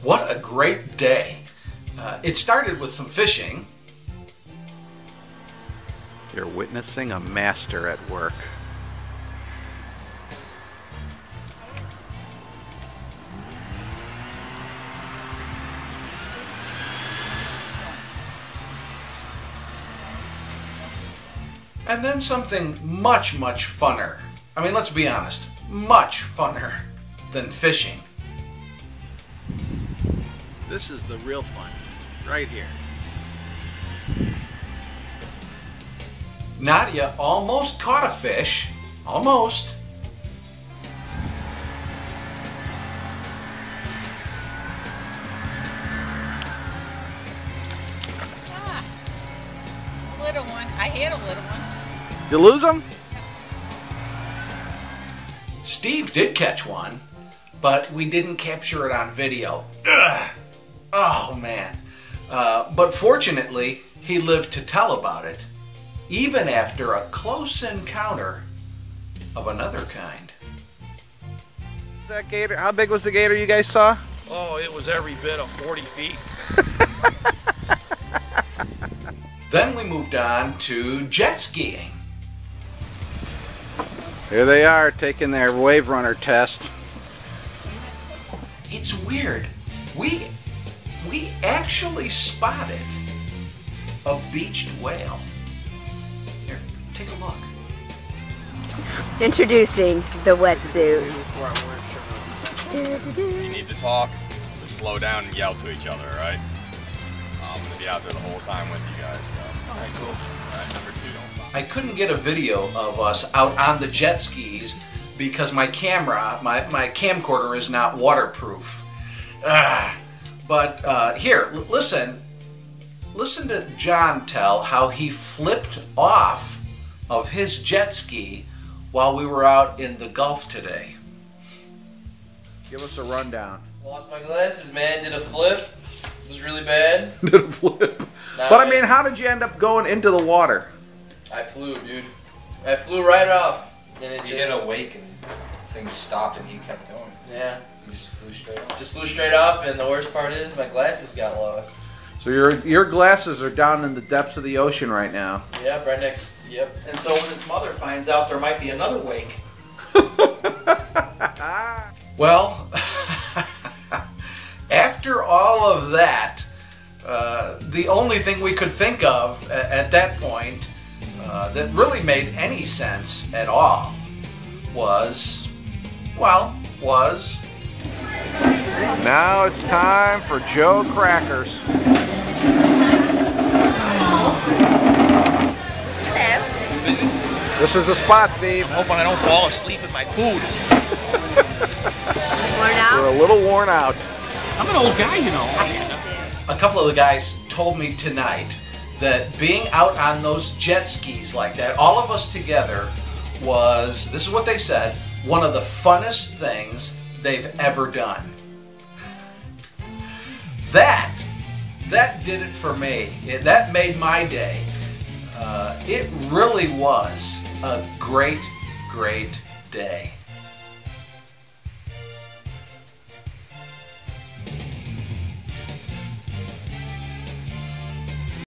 What a great day. It started with some fishing. You're witnessing a master at work. And then something much, much funner. I mean, let's be honest, much funner than fishing. This is the real fun, right here. Nadia almost caught a fish. Almost. Little one. I had a little one. Did you lose them? Steve did catch one, but we didn't capture it on video. Ugh. Oh man. But fortunately, he lived to tell about it, even after a close encounter of another kind. That gator, how big was the gator you guys saw? Oh, it was every bit of 40 feet. Then we moved on to jet skiing. Here they are, taking their wave runner test. It's weird. We actually spotted a beached whale. Here, take a look. Introducing the wetsuit. You need to talk, just slow down and yell to each other, alright? I'm going to be out there the whole time with you guys, so. Alright, cool. Alright, number 2, don't I couldn't get a video of us out on the jet skis because my camera, my camcorder is not waterproof. But here, listen to John tell how he flipped off of his jet ski while we were out in the Gulf today. Give us a rundown. Lost my glasses, man. Did a flip. It was really bad. Did a flip. But I mean, how did you end up going into the water? I flew, dude. I flew right off. And it You hit a wake and things stopped and he kept going. Yeah. You just flew straight off. Just flew straight off, and the worst part is my glasses got lost. So your glasses are down in the depths of the ocean right now. Yep, right next. Yep. And so when his mother finds out there might be another wake. Well, after all of that, the only thing we could think of at that point that really made any sense at all was Now it's time for Joe Crackers. Hello. This is the spot, Steve. I'm hoping I don't fall asleep with my food. Worn out? We're a little worn out. I'm an old guy, you know. a couple of the guys told me tonight that being out on those jet skis like that, all of us together, was, this is what they said, one of the funnest things they've ever done. That did it for me. That made my day. It really was a great, great day.